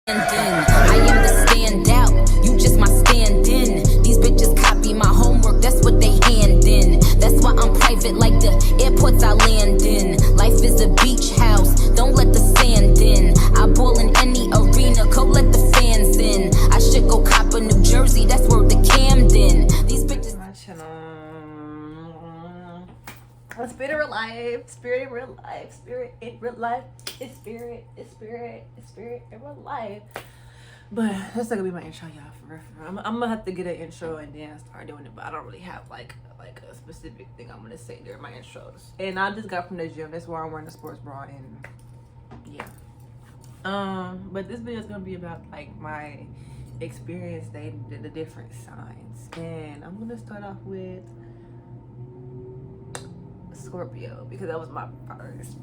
I am the standout, you just my stand-in. These bitches copy my homework, that's what they hand in. That's why I'm private like the airports I land in. Life is a beach house, don't let the sand in. I ball in any arena, go let the fans in. I should go cop a New Jersey, that's where the Camden. These bitches. My channel. Spirit in real life, spirit in real life, spirit in real life. It's spirit in real life. But that's not gonna be my intro, y'all. For real. I'm gonna have to get an intro and then start doing it. But I don't really have like a specific thing I'm gonna say during my intros. And I just got from the gym. That's why I'm wearing a sports bra and yeah. But this video is gonna be about like my experience dating the different signs, and I'm gonna start off with Scorpio because that was my first.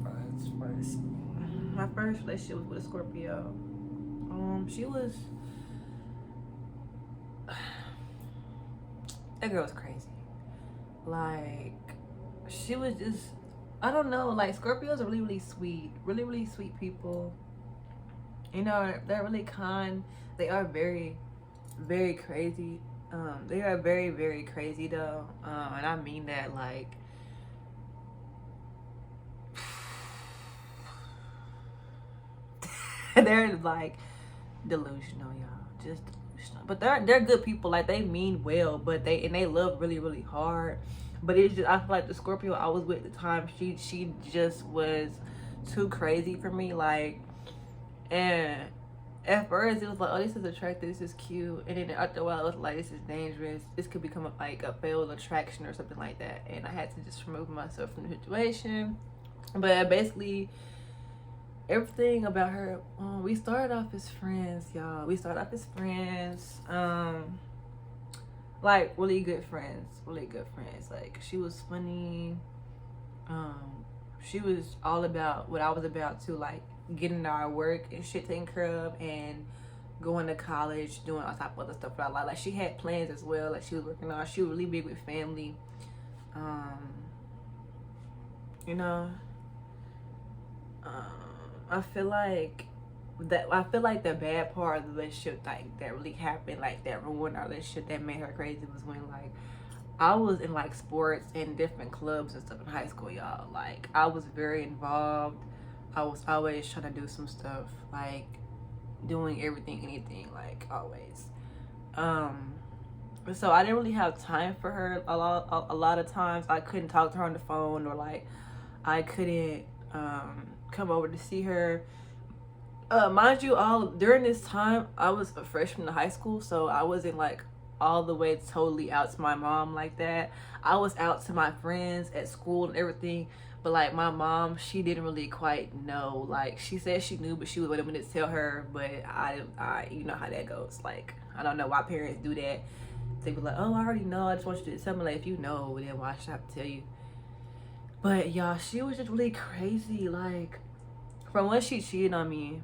My first relationship was with a Scorpio. She was that girl was crazy. Like she was just, I don't know, like Scorpios are really sweet, really sweet people. You know, they're really kind. They are very crazy. They are very crazy though. And I mean that like they're like delusional, y'all. Just delusional. But they're good people. Like they mean well, but they love really hard. But it's just, I feel like the Scorpio I was with at the time, she just was too crazy for me. Like, and at first it was like, oh, this is attractive, this is cute, and then after a while it was like, this is dangerous, this could become like a failed attraction or something like that, and I had to just remove myself from the situation. But basically everything about her, we started off as friends, y'all. We started off as friends, like really good friends. Like she was funny, she was all about what I was about too, like getting our work and shit taken care of and going to college, doing all type of other stuff that I like she had plans as well, like she was working on. She was really big with family. You know, I feel like the bad part of the relationship, like that really happened, like that ruined our relationship, that made her crazy, was when like I was in like sports and different clubs and stuff in high school, y'all. Like I was very involved. I was always trying to do some stuff, like doing everything, anything, like always. So I didn't really have time for her a lot of times. I couldn't talk to her on the phone, or like I couldn't come over to see her. Mind you, all during this time I was a freshman in high school, so I wasn't like all the way totally out to my mom like that. I was out to my friends at school and everything, but like my mom, she didn't really quite know. Like she said she knew, but she was waiting for me to tell her. But I you know how that goes. Like I don't know why parents do that. They be like, oh, I already know, I just want you to tell me. Like if you know, then why should I have to tell you? But y'all, she was just really crazy. Like from when she cheated on me,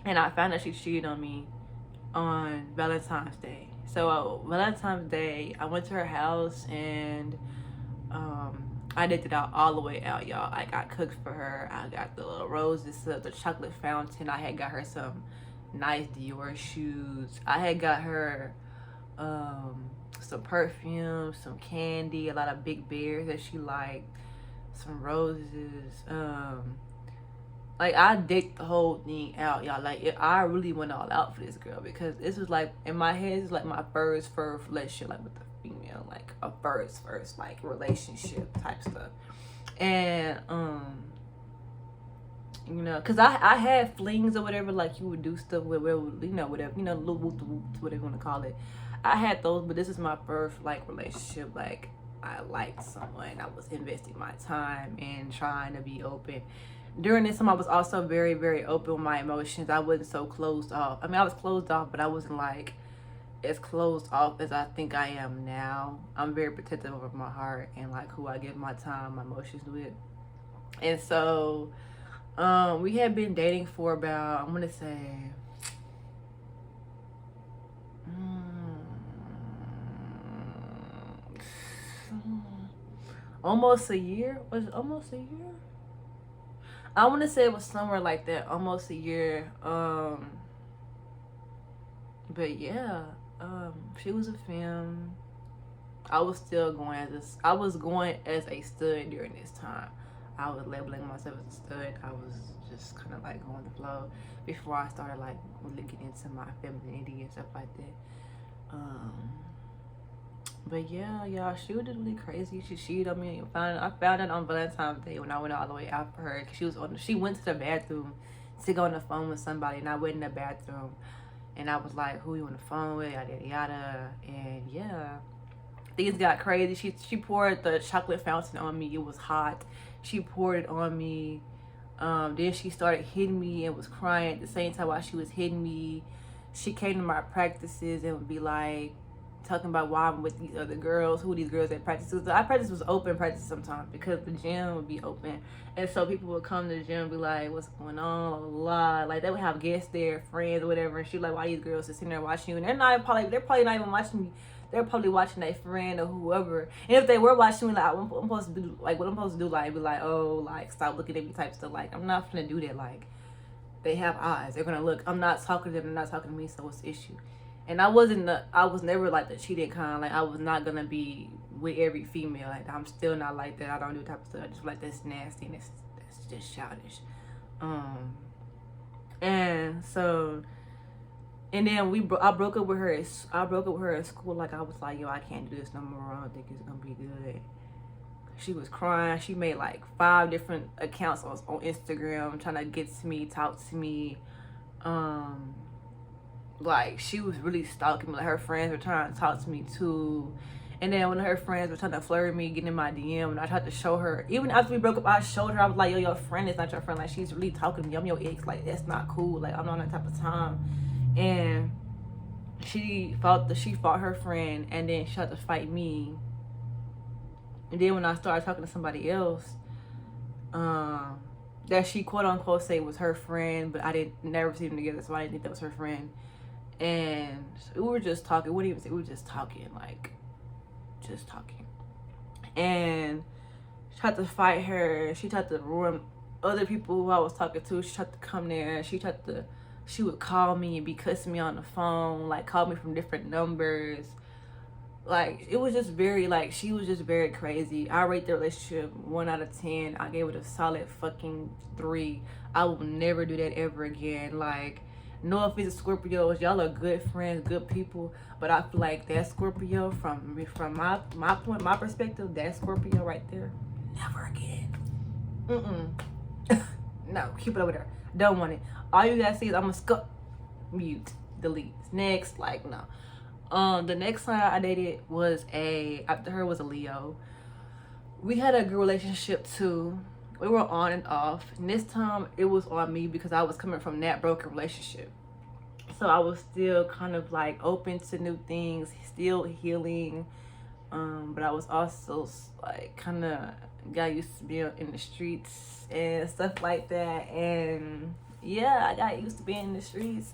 and I found out she cheated on me on Valentine's Day. So Valentine's Day, I went to her house and I did it out all the way out, y'all. I got cooked for her. I got the little roses, the chocolate fountain. I had got her some nice Dior shoes. I had got her some perfume, some candy, a lot of Big Bears that she liked, some roses. Like I dicked the whole thing out, y'all. Like I really went all out for this girl, because this was like, in my head, it's like my first relationship, like with the female, like a first like relationship type stuff. And you know, because I had flings or whatever, like you would do stuff with, you know, whatever, you know, little whatever you want to call it. I had those, but this is my first like relationship. Like I liked someone, I was investing my time and trying to be open. During this time, I was also very open with my emotions. I wasn't so closed off. I mean, I was closed off, but I wasn't like as closed off as I think I am now. I'm very protective of my heart and like who I give my time, my emotions with. And so we had been dating for about, I'm gonna say almost a year. Was it almost a year? I want to say it was somewhere like that, almost a year. But yeah, she was a femme. I was still going I was going as a stud during this time. I was labeling myself as a stud. I was just kind of like going the flow before I started like really getting into my femininity and stuff like that. But yeah, y'all, she was just really crazy. She cheated on me. I found out on Valentine's Day when I went all the way out for her. Cause she went to the bathroom to go on the phone with somebody, and I went in the bathroom, and I was like, "Who you on the phone with?" Yada yada. And yeah, things got crazy. She poured the chocolate fountain on me. It was hot. She poured it on me. Then she started hitting me and was crying at the same time while she was hitting me. She came to my practices and would be like talking about why I'm with these other girls, who these girls at practices. Our practice was open practice sometimes because the gym would be open, and so people would come to the gym and be like, "What's going on?" Blah, blah, blah. Like they would have guests there, friends or whatever, and she was like, "Why these girls are sitting there watching you?" And they're probably not even watching me. They're probably watching their friend or whoever. And if they were watching me, like I'm supposed to do, like what I'm supposed to do, like be like, "Oh, like stop looking at me," type stuff. Like I'm not gonna do that. Like they have eyes. They're gonna look. I'm not talking to them. They're not talking to me. So what's the issue? And I was never like the cheating kind. Like I was not gonna be with every female. Like I'm still not like that. I don't do that type of stuff. I just like that's nasty and that's just childish. And so, and then I broke up with her. I broke up with her at school. Like I was like, yo, I can't do this no more. I don't think it's gonna be good. She was crying. She made like 5 different accounts on Instagram trying to get to me, talk to me. Like she was really stalking me. Like her friends were trying to talk to me too. And then when her friends were trying to flirt with me, getting in my DM, and I tried to show her, even after we broke up, I showed her, I was like, yo, your friend is not your friend. Like she's really talking to me. I'm your ex. Like that's not cool. Like I'm not on that type of time. And she fought her friend, and then she tried to fight me. And then when I started talking to somebody else, that she quote unquote say was her friend, but I didn't never see them together, so I didn't think that was her friend. And we were just talking. What do you even say? We were just talking, like, just talking. And she tried to fight her. She tried to ruin other people who I was talking to. She tried to come there. She would call me and be cussing me on the phone, like call me from different numbers. Like it was just very like she was just very crazy. I rate the relationship 1 out of 10. I gave it a solid fucking 3. I will never do that ever again. Like no offense to Scorpios, y'all are good friends, good people, but I feel like that Scorpio from my perspective, that Scorpio right there, never again. No, keep it over there. Don't want it. All you guys see is I'm a mute, delete. Next, like no. The next time I dated was after her was a Leo. We had a good relationship too. We were on and off. And this time it was on me because I was coming from that broken relationship. So I was still kind of like open to new things, still healing. But I was also like kind of got used to being in the streets and stuff like that. And yeah, I got used to being in the streets.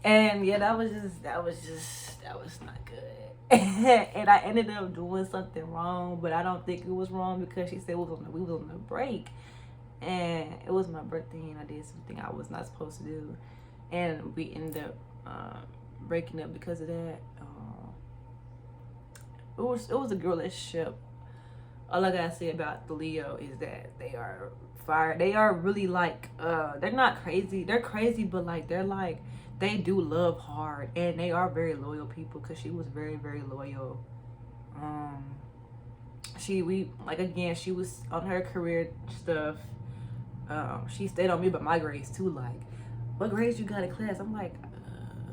And yeah, that was not good. And I ended up doing something wrong, but I don't think it was wrong because she said we was on the break, and it was my birthday, and I did something I was not supposed to do, and we ended up breaking up because of that. It was a good relationship. All I gotta say about the Leo is that they are fire. They are really like they're not crazy. They're crazy, but like they're like. They do love hard, and they are very loyal people because she was very, very loyal. She was on her career stuff. She stayed on me, but my grades too. Like, what grades you got in class? I'm like,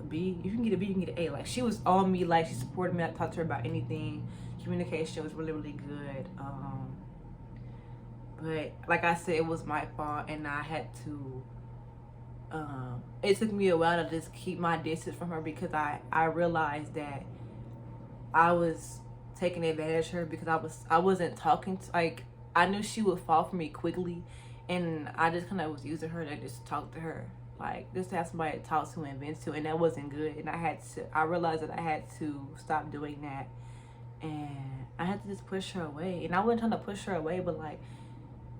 B. You can get a B, you can get an A. Like, she was on me. Like, she supported me. I talked to her about anything. Communication was really, really good. But like I said, it was my fault, and I had to. It took me a while to just keep my distance from her because I realized that I was taking advantage of her because I wasn't talking to, like I knew she would fall for me quickly, and I just kind of was using her to just talk to her, like just to have somebody to talk to and vent to, and that wasn't good. And I realized that I had to stop doing that, and I had to just push her away. And I wasn't trying to push her away, but like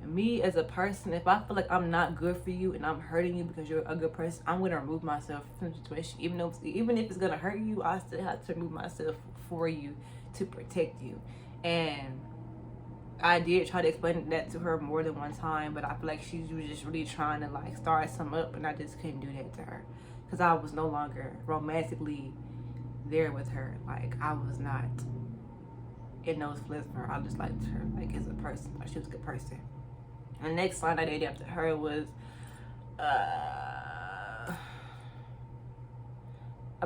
me as a person, if I feel like I'm not good for you and I'm hurting you because you're a good person, I'm gonna remove myself from the situation. Even if it's gonna hurt you, I still have to remove myself for you to protect you. And I did try to explain that to her more than one time, but I feel like she was just really trying to like start something up, and I just couldn't do that to her because I was no longer romantically there with her. Like, I was not in those flips for her. I just liked her like as a person. Like, she was a good person. And the next sign I dated after her was a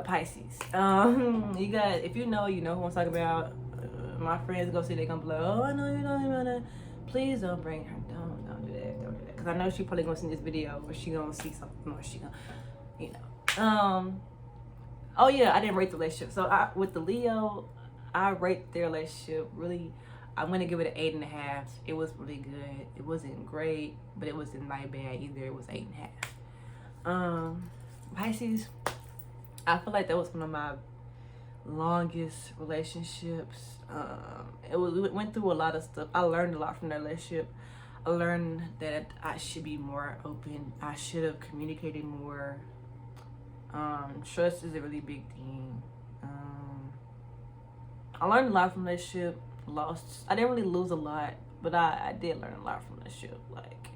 Pisces. You guys, if you know who I'm talking about. My friends go see, they gonna be like, oh, I know you know him. Please don't bring her. Don't do that. Because I know she probably gonna see this video where she gonna see something, or she gonna, Oh yeah, I didn't rate the relationship. So with the Leo, I rate their relationship really. I'm gonna give it an 8.5. It was really good. It wasn't great, but it wasn't like bad either. It was 8.5. Pisces, I feel like that was one of my longest relationships. We went through a lot of stuff. I learned a lot from that relationship. I learned that I should be more open. I should have communicated more. Trust is a really big thing. I learned a lot from that relationship. I didn't really lose a lot, but I did learn a lot from that relationship. Like,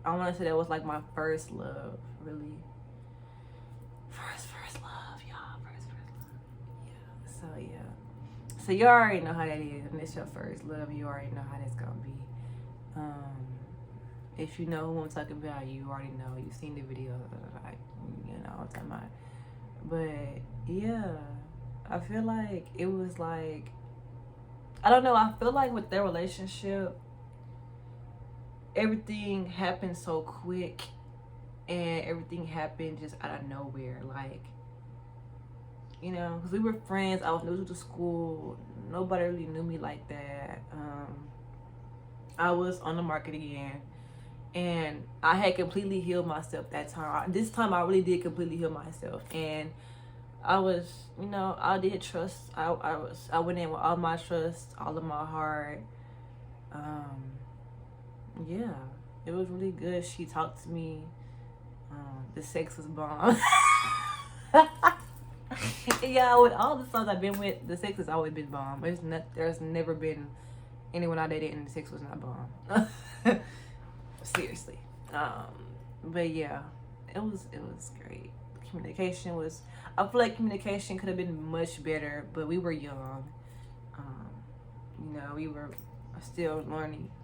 I want to say that was like my first love, really. First love, y'all. First love. Yeah. So yeah. So you already know how that is. When it's your first love, you already know how that's gonna be. If you know who I'm talking about, you already know. You've seen the video, like, I'm talking about. But yeah, I feel like it was like, I don't know. I feel like with their relationship, everything happened so quick, and everything happened just out of nowhere. Like, because we were friends. I was new to school. Nobody really knew me like that. I was on the market again, and I had completely healed myself that time. This time I really did completely heal myself, and I was, I did trust. I went in with all my trust, all of my heart. Yeah, it was really good. She talked to me. The sex was bomb. Yeah, with all the songs I've been with, the sex has always been bomb. There's never been anyone I dated and the sex was not bomb. Seriously. But yeah, it was great. Communication was, I feel like communication could have been much better, but we were young. We were still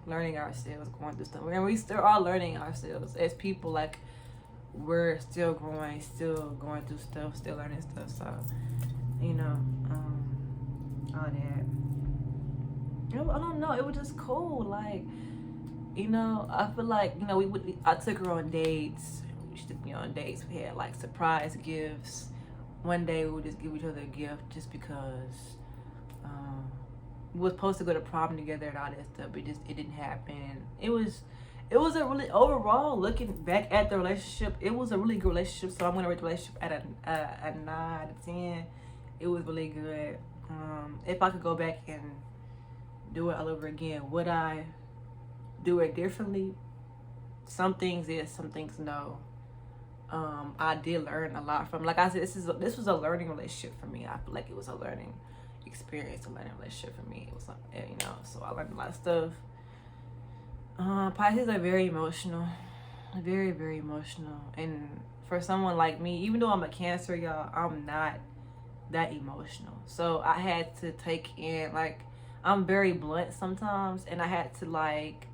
learning ourselves, going through stuff, and we still are learning ourselves as people. Like, we're still growing, still going through stuff, still learning stuff. So, all that. I don't know. It was just cool. Like, I feel like, I took her on dates. She took me on dates. We had like surprise gifts. One day we would just give each other a gift just because we were supposed to go to prom together and all that stuff, but it didn't happen. It was a really, overall, looking back at the relationship, it was a really good relationship. So I'm gonna rate the relationship at a 9 out of 10. It was really good. If I could go back and do it all over again, would I do it differently? Some things yes, some things no. I did learn a lot from, like I said, this was a learning relationship for me. I feel like it was a learning experience, a learning relationship for me. It was like, so I learned a lot of stuff. Pisces are very emotional, very, very emotional. And for someone like me, even though I'm a Cancer, y'all, I'm not that emotional. So I had to take in, like, I'm very blunt sometimes, and I had to like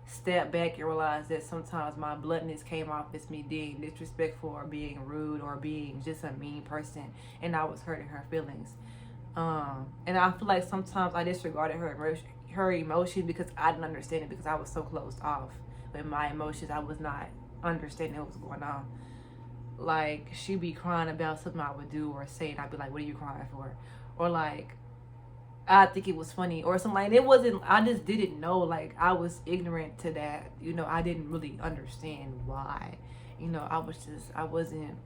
step back and realize that sometimes my bluntness came off as me being disrespectful or being rude or being just a mean person, and I was hurting her feelings. And I feel like sometimes I disregarded her emotions because I didn't understand it, because I was so closed off with my emotions. I was not understanding what was going on. Like, she'd be crying about something I would do or say, and I'd be like, what are you crying for? Or like, I think it was funny or something. Like, it wasn't, I just didn't know. Like, I was ignorant to that. I didn't really understand why. I wasn't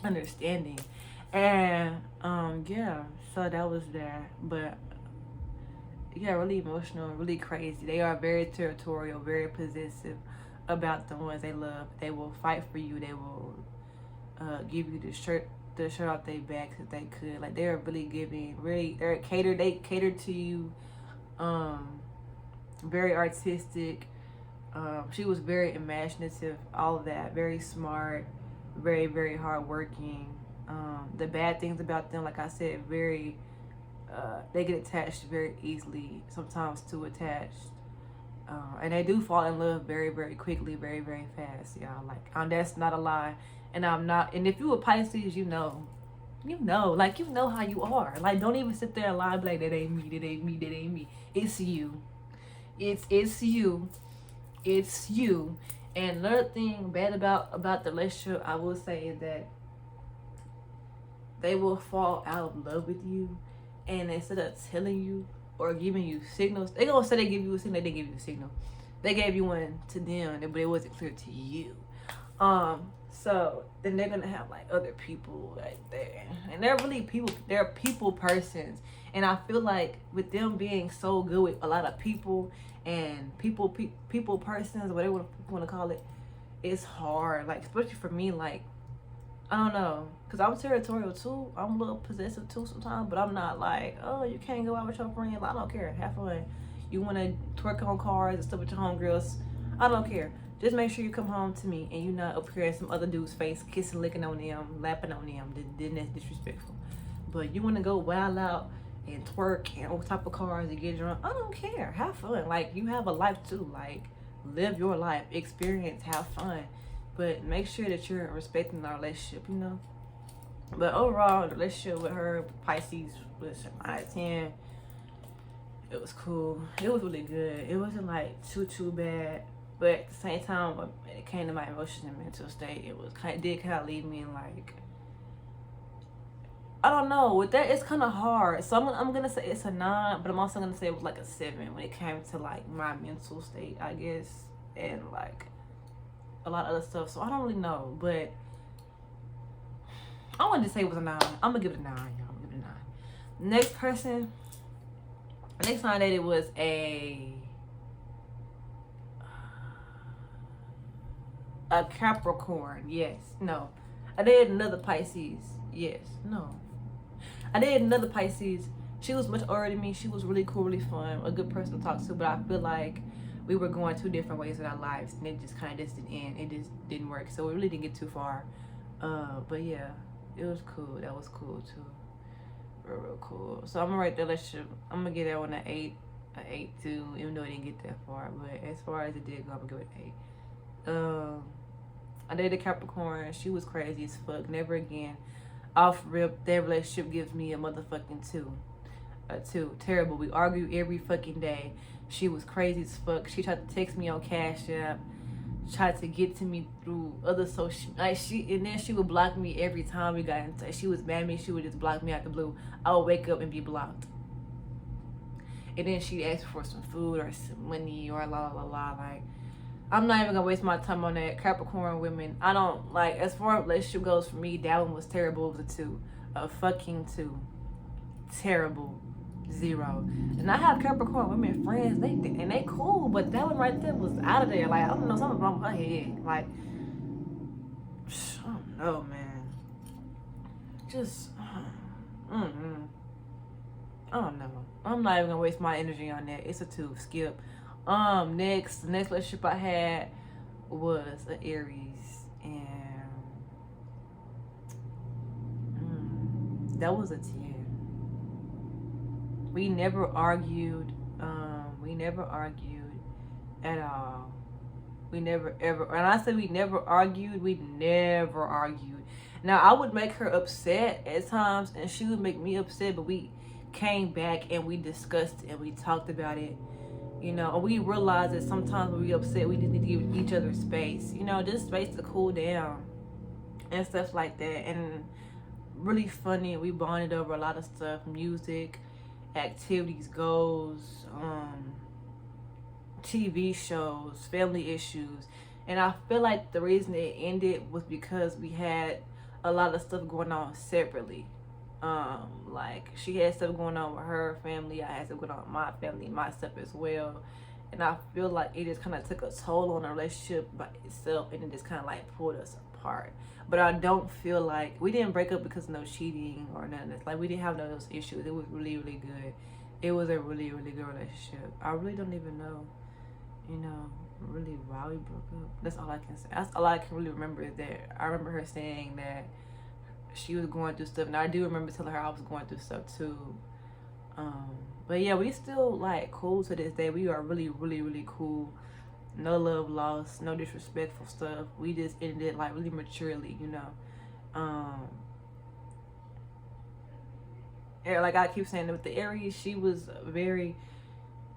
understanding. And yeah, so that was that. But really emotional, really crazy. They are very territorial, very possessive about the ones they love. They will fight for you. They will give you the shirt off their backs if they could. Like, they're really giving, they cater to you. Very artistic. She was very imaginative, all of that. Very smart, very, very hardworking. The bad things about them, like I said, very, they get attached very easily, sometimes too attached. And they do fall in love very, very quickly, very, very fast, y'all. Like, that's not a lie. And I'm not, and if you a Pisces, you know how you are. Like, don't even sit there and lie, like, that ain't me. It's you. It's you. It's you. And another thing bad about the relationship, I will say, is that they will fall out of love with you, and instead of telling you or giving you signals, they gonna say they give you a signal. They didn't give you a signal. They gave you one to them, but it wasn't clear to you. So then they're gonna have like other people like there, and they're really people. They're people persons, and I feel like with them being so good with a lot of people and people persons, whatever you want to call it, it's hard. Like, especially for me, like, I don't know, cause I'm territorial too. I'm a little possessive too sometimes, but I'm not like, oh, you can't go out with your friends. I don't care. Have fun. You want to twerk on cars and stuff with your homegirls, I don't care. Just make sure you come home to me and you're not up here at some other dude's face, kissing, licking on them, lapping on them. Then that's disrespectful. But you want to go wild out and twerk and on top of cars and get drunk, I don't care. Have fun. Like, you have a life too. Like, live your life, experience, have fun. But make sure that you're respecting our relationship, you know? But overall, the relationship with her, Pisces, was 9 out of 10. It was cool. It was really good. It wasn't like too bad. But at the same time, when it came to my emotions and mental state, it did kind of leave me in like, I don't know. With that, it's kind of hard. So I'm gonna say it's a 9, but I'm also gonna say it was like a 7 when it came to like my mental state, I guess, and like a lot of other stuff. So I don't really know, but I wanted to say it was a 9. I'm gonna give it a 9, y'all. I'm gonna give it a 9. Next person, next time I dated was a Capricorn. Yes. No. I dated another Pisces. Yes. No. I dated another Pisces. She was much older than me. She was really cool, really fun, a good person to talk to, but I feel like we were going 2 different ways in our lives, and it just kind of didn't end. It just didn't work, so we really didn't get too far. But yeah, it was cool. That was cool too. Real cool. So I'm gonna rate the relationship. I'm gonna give that one an 8 too, even though it didn't get that far. But as far as it did go, I'm gonna give it an 8. I dated Capricorn. She was crazy as fuck. Never again. Off rip, that relationship gives me a motherfucking 2. A 2. Terrible. We argue every fucking day. She was crazy as fuck. She tried to text me on Cash App. Tried to get to me through other social, like, and then she would block me every time we got in touch. She was mad at me. She would just block me out the blue. I would wake up and be blocked. And then she'd ask for some food or some money or la la la. Like, I'm not even gonna waste my time on that. Capricorn women, I don't like, as far as relationship goes for me, that one was terrible. It was a 2. A fucking 2. Terrible. 0. And I have Capricorn women friends, they cool, but that one right there was out of there. Like, I don't know, something wrong with her head. Like, I don't know, man. Just, I don't know. I'm not even gonna waste my energy on that. It's a 2. Skip. The next relationship I had was an Aries, and that was a 10. We never argued. We never argued at all. We never ever. And I said we never argued. We never argued. Now, I would make her upset at times, and she would make me upset. But we came back and we discussed it and we talked about it. You know, and we realized that sometimes when we upset, we just need to give each other space. You know, just space to cool down and stuff like that. And really funny. We bonded over a lot of stuff, music, activities, goals, TV shows, family issues. And I feel like the reason it ended was because we had a lot of stuff going on separately. Like she had stuff going on with her family. I had stuff going on with my family, my stuff as well. And I feel like it just kind of took a toll on the relationship by itself, and it just kind of like pulled us apart. But I don't feel like we didn't break up because of no cheating or none of this. Like we didn't have those issues. It was really, really good. It was a really, really good relationship. I really don't even know, you know, really why we broke up. That's all I can say. That's all I can really remember is that I remember her saying that she was going through stuff, and I do remember telling her I was going through stuff too. But yeah, we still like cool to this day. We are really, really, really cool. No love lost, no disrespectful stuff. We just ended it like really maturely, you know. And like I keep saying with the Aries, she was very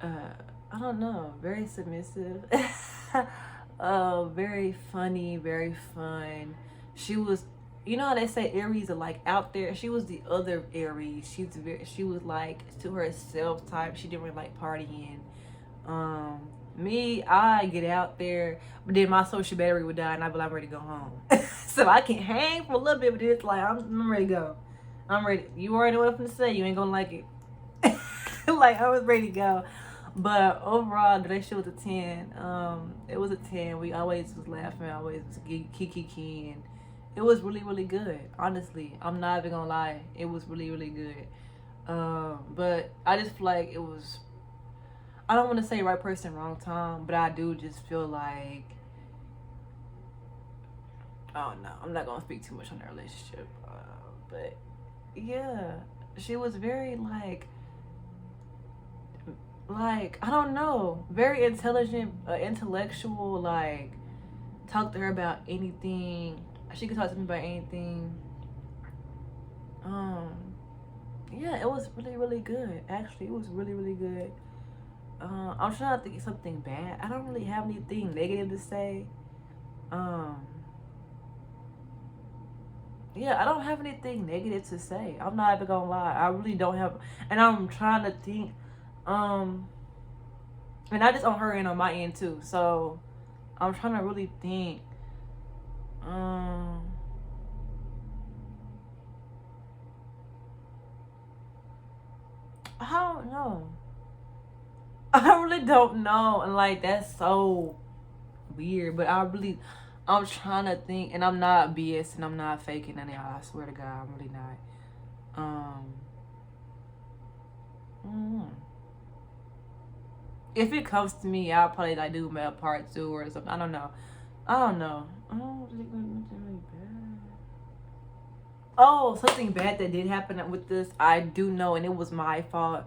I don't know, very submissive. Very funny, very fun. She was, you know how they say Aries are like out there. She was the other Aries. She was like to herself type. She didn't really like partying. Me, I get out there, but then my social battery would die, and I'd be like, I'm ready to go home. So I can hang for a little bit, but it's like I'm ready to go. I'm ready. You already know what I'm gonna say. You ain't gonna like it. Like I was ready to go. But overall, the relationship was a 10. It was a 10. We always was laughing, always was kiki. It was really, really good. Honestly, I'm not even gonna lie. It was really, really good. But I just feel like it was, I don't want to say right person, wrong time, but I do just feel like, oh no, I'm not gonna speak too much on their relationship. But yeah, she was very like I don't know, very intelligent, intellectual. Like talk to her about anything. She could talk to me about anything. Yeah, it was really, really good. Actually, it was really, really good. I'm trying to think of something bad. I don't really have anything negative to say. Yeah, I don't have anything negative to say. I'm not even gonna lie. I really don't have, and I'm trying to think. And not just on her end, on my end too. So I'm trying to really think. I don't know. I really don't know, and like that's so weird. But I'm trying to think, and I'm not BS, and I'm not faking any. I swear to God, I'm really not. If it comes to me, I'll probably like do my part 2 or something. I don't know. I don't think really bad. Oh, something bad that did happen with this, I do know, and it was my fault.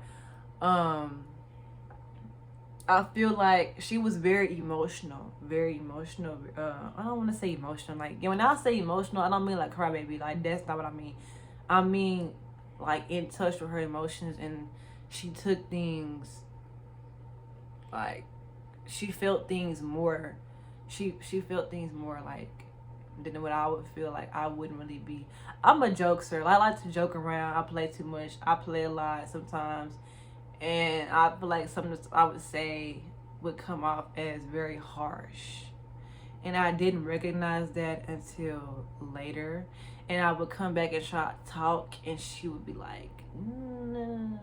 I feel like she was very emotional. Very emotional. I don't want to say emotional. Like when I say emotional, I don't mean like crybaby. Like that's not what I mean. I mean like in touch with her emotions, and she took things like she felt things more. She felt things more like than what I would feel like I wouldn't really be. I'm a jokester. I like to joke around. I play too much. I play a lot sometimes. And I feel like something I would say would come off as very harsh. And I didn't recognize that until later. And I would come back and try to talk, and she would be like, no.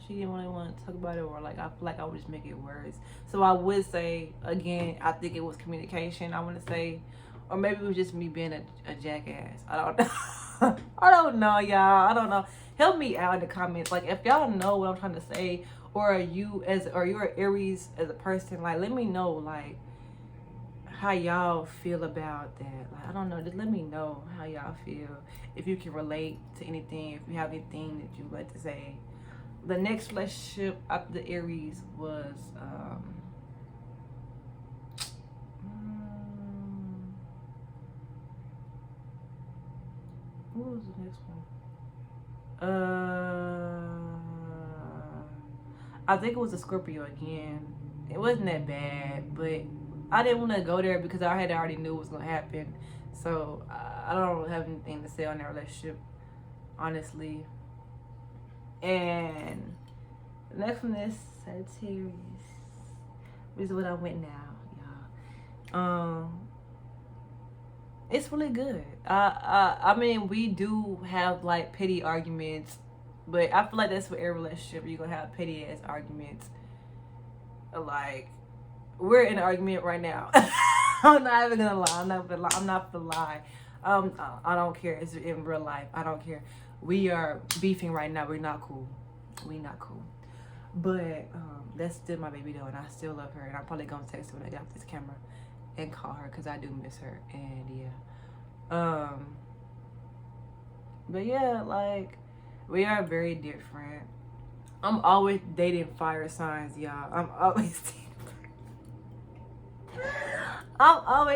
She didn't really want to talk about it, or like I feel like I would just make it worse. So I would say, again, I think it was communication, I want to say. Or maybe it was just me being a jackass. I don't know. I don't know, y'all. I don't know. Help me out in the comments. Like, if y'all know what I'm trying to say, or you're Aries as a person, like, let me know, like, how y'all feel about that. Like, I don't know. Just let me know how y'all feel. If you can relate to anything, if you have anything that you'd like to say. The next relationship after the Aries was, what was the next one? I think it was a Scorpio again. It wasn't that bad, but I didn't want to go there because I had already knew what was gonna happen. So I don't have anything to say on that relationship, honestly. And the next one is Sagittarius, which is what I went now, y'all. It's really good. I mean, we do have like petty arguments, but I feel like that's for every relationship. You're gonna have petty ass arguments. Like, we're in an argument right now. I'm not even gonna lie. I'm not gonna lie. I don't care. It's in real life. I don't care. We are beefing right now. We're not cool. We not cool. But that's still my baby though, and I still love her. And I'm probably gonna text her when I get off this camera and call her because I do miss her. And yeah. But yeah, like, we are very different. I'm always dating fire signs, y'all. I'm always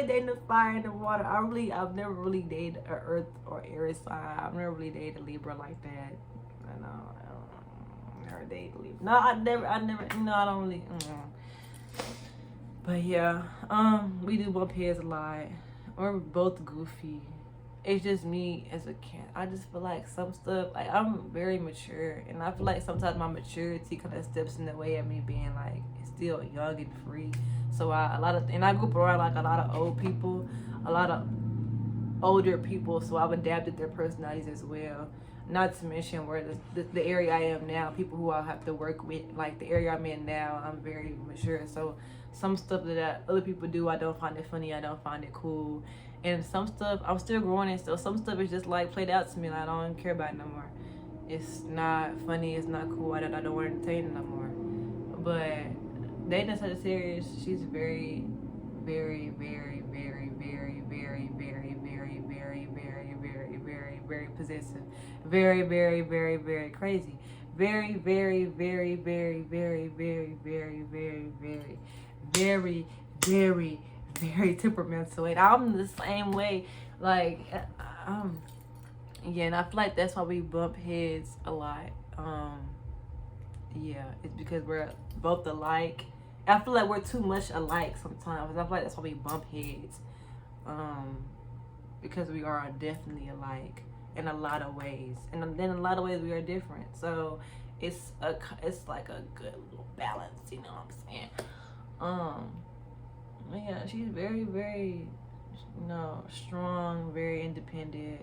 dating the fire and the water. I've never really dated an earth or air sign. I've never really dated a Libra like that. I know. I never dated a Libra. No, I never, I don't really. But yeah, we do bump heads a lot. We're both goofy. It's just me as a cat. I just feel like some stuff, like, I'm very mature, and I feel like sometimes my maturity kind of steps in the way of me being like still young and free. So I grew up around like a lot of old people, a lot of older people. So I've adapted their personalities as well. Not to mention where the area I am now, people who I have to work with, like the area I'm in now, I'm very mature. So some stuff that other people do, I don't find it funny. I don't find it cool. And some stuff, I'm still growing and still. Some stuff is just like played out to me. Like, I don't care about it no more. It's not funny. It's not cool. I don't want to entertain it no more. But dating a Sagittarius, she's very, very, very, very, very, very, very, very, very, very, very, very, very possessive. Very, very, very, very crazy. Very, very, very, very, very, very, very, very, very, very, very, very temperamental, and I'm the same way. Like, yeah, and I feel like that's why we bump heads a lot. Yeah, it's because we're both alike. I feel like we're too much alike sometimes. I feel like that's why we bump heads. Because we are definitely alike in a lot of ways, and then in a lot of ways we are different. So it's like a good little balance, you know what I'm saying? Yeah, she's very, very, strong, very independent.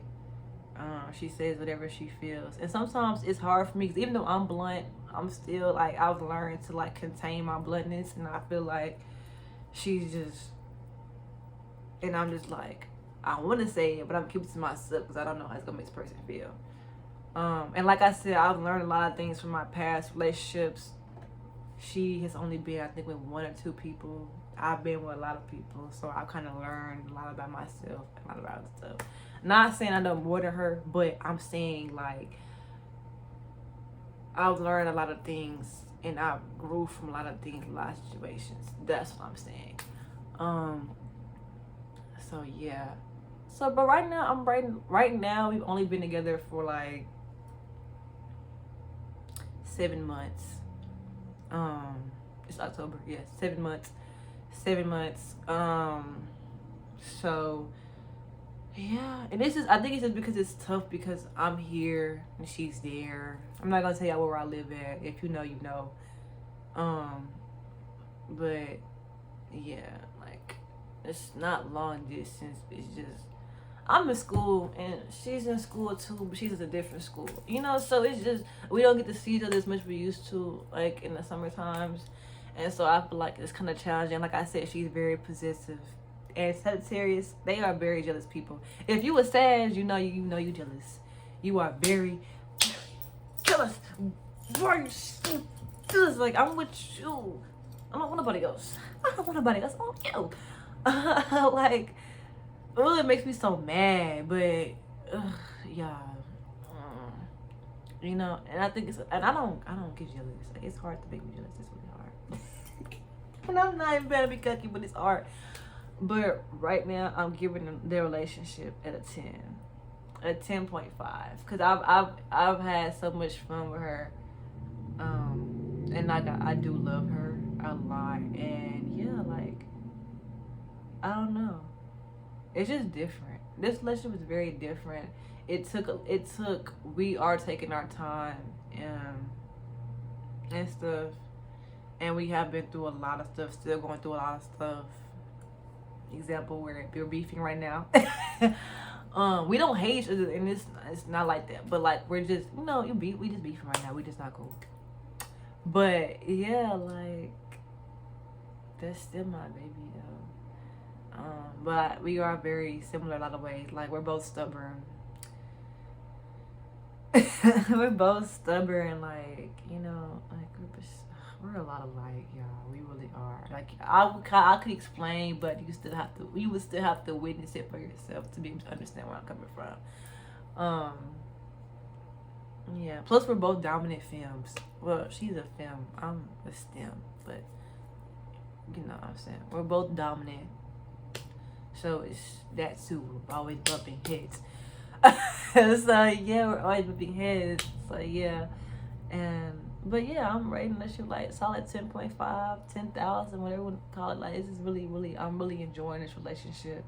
She says whatever she feels, and sometimes it's hard for me because even though I'm blunt, I'm still like, I've learned to like contain my bluntness, and I feel like she's just, and I'm just like, I want to say it, but I'm keeping it to myself because I don't know how it's gonna make this person feel. And like I said, I've learned a lot of things from my past relationships. She has only been, I think, with one or two people. I've been with a lot of people, so I kind of learned a lot about myself, a lot about stuff. Not saying I know more than her, but I'm saying, like, I've learned a lot of things, and I grew from a lot of things, a lot of situations. That's what I'm saying. So yeah. So, but right now we've only been together for like 7 months. It's October, yeah, 7 months. 7 months. So yeah, and I think it's just because it's tough because I'm here and she's there. I'm not gonna tell y'all where I live at. If you know, you know. But yeah, like, it's not long distance. It's just, I'm in school and she's in school too, but she's at a different school. You know, so it's just, we don't get to see each other as much as we used to, like in the summer times. And so I feel like it's kind of challenging. Like I said, she's very possessive. And Sagittarius, they are very jealous people. If you a Sag, you know you jealous. You are very jealous. Why are you so jealous? Like, I'm with you. I don't want nobody else. I don't want nobody else. I want you. Like, it makes me so mad. But yeah, you know. And I think and I don't get jealous. Like, it's hard to make me jealous. It's really hard. And I'm not even better to be cocky, but it's hard. But right now, I'm giving their relationship at a 10, a 10.5, because I've had so much fun with her, and I do love her a lot, and yeah, like, I don't know, it's just different. This relationship is very different. We are taking our time and stuff, and we have been through a lot of stuff, still going through a lot of stuff. example where they're beefing right now. We don't hate each other, and it's not like that. But like we're just, you know, we just beefing right now. We just not cool. But yeah, like that's still my baby though. But we are very similar in a lot of ways. Like we're both stubborn. We're both stubborn, like, you know, like we're a lot alike, y'all. We really are. Like I could explain, but you would still have to witness it for yourself to be able to understand where I'm coming from. Yeah. Plus, we're both dominant femmes. Well, she's a femme. I'm a STEM, but you know what I'm saying. We're both dominant, so it's that too. We're always bumping heads. So yeah, we're always bumping heads. So yeah, but yeah, I'm rating this shit like solid 10.5, 10,000, whatever you want to call it. Like, this is really, I'm really enjoying this relationship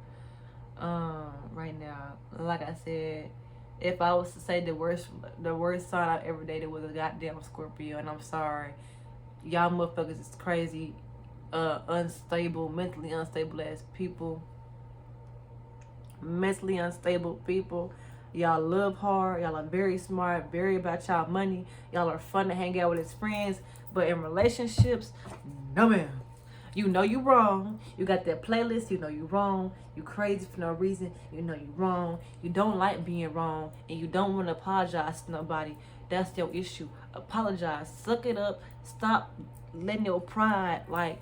right now. Like I said, if I was to say the worst sign I've ever dated was a goddamn Scorpio, and I'm sorry, y'all motherfuckers is crazy, unstable, mentally unstable ass people. Mentally unstable people. Y'all love hard. Y'all are very smart, very about y'all money. Y'all are fun to hang out with as friends. But in relationships, no ma'am. You know you wrong. You got that playlist. You know you wrong. You crazy for no reason. You know you wrong. You don't like being wrong. And you don't want to apologize to nobody. That's your issue. Apologize. Suck it up. Stop letting your pride, like,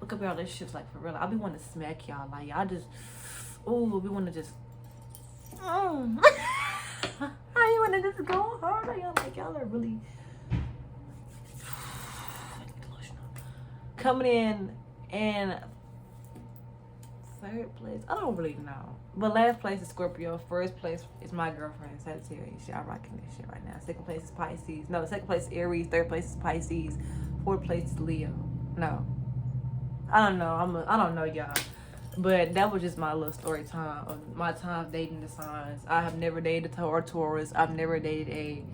look up y'all relationships, like, for real. I be wanting to smack y'all. Like, y'all just, ooh, we want to just, how you want to just go hard? Y'all, like, y'all are really coming in third place. I don't really know. But last place is Scorpio. First place is my girlfriend, Sagittarius. Y'all rocking this shit right now. Second place is Pisces. No, second place is Aries. Third place is Pisces. Fourth place is Leo. No. I don't know. I don't know, y'all. But that was just my little story time of my time dating the signs. I have never dated a Taurus. I've never dated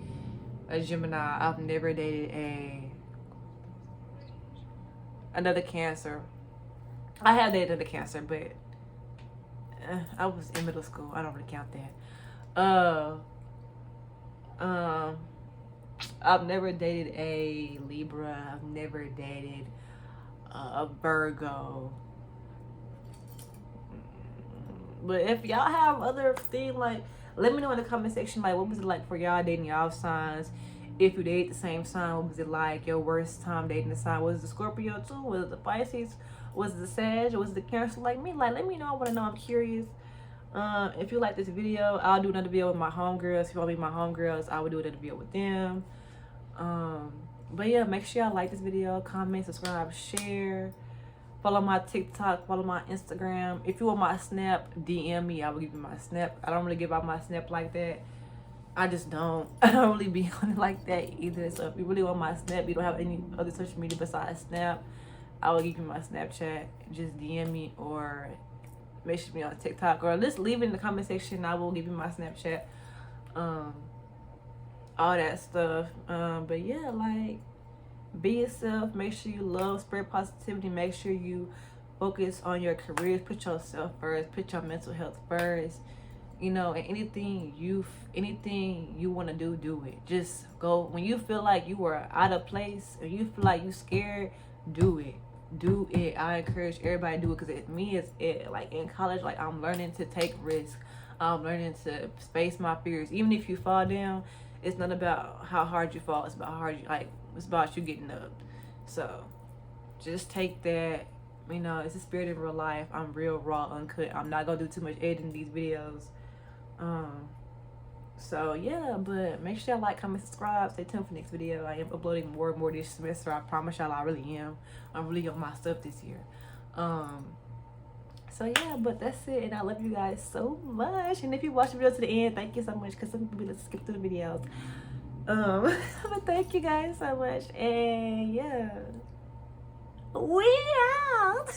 a Gemini. I've never dated another Cancer. I have dated a Cancer, but I was in middle school. I don't really count that. I've never dated a Libra. I've never dated a Virgo. But if y'all have other things, like, let me know in the comment section, like, what was it like for y'all dating y'all signs? If you date the same sign, what was it like? Your worst time dating the sign? Was it the Scorpio too? Was it the Pisces? Was it the Sag? Or was it the Cancer like me? Like, let me know. I want to know. I'm curious. If you like this video, I'll do another video with my homegirls. If you want to be my homegirls, I will do another video with them. But yeah, make sure y'all like this video, comment, subscribe, share. Follow my TikTok, follow my Instagram. If you want my Snap, DM me. I will give you my Snap. I don't really give out my Snap like that. I just don't. I don't really be on it like that either. So if you really want my Snap, you don't have any other social media besides Snap, I will give you my Snapchat. Just DM me or message me on TikTok, or just leave it in the comment section. I will give you my Snapchat. All that stuff. But yeah, like, be yourself. Make sure you love, spread positivity. Make sure you focus on your careers. Put yourself first. Put your mental health first. You know, and anything you want to do it. Just go. When you feel like you are out of place, or you feel like you scared, do it. Do it. I encourage everybody to do it, because me, it's it. Like, in college, like, I'm learning to take risks. I'm learning to face my fears. Even if you fall down, it's not about how hard you fall. It's about how hard you, like, it's about you getting up. So just take that. You know, it's the spirit of real life. I'm real, raw, uncut. I'm not gonna do too much editing in these videos. So yeah, but make sure y'all like, comment, subscribe. Stay tuned for next video. I am uploading more and more this semester. I promise y'all, I really am. I'm really on my stuff this year. So yeah, but that's it, and I love you guys so much. And if you watch the video to the end, thank you so much, because some people just skip through the videos. But thank you guys so much, and yeah, we out.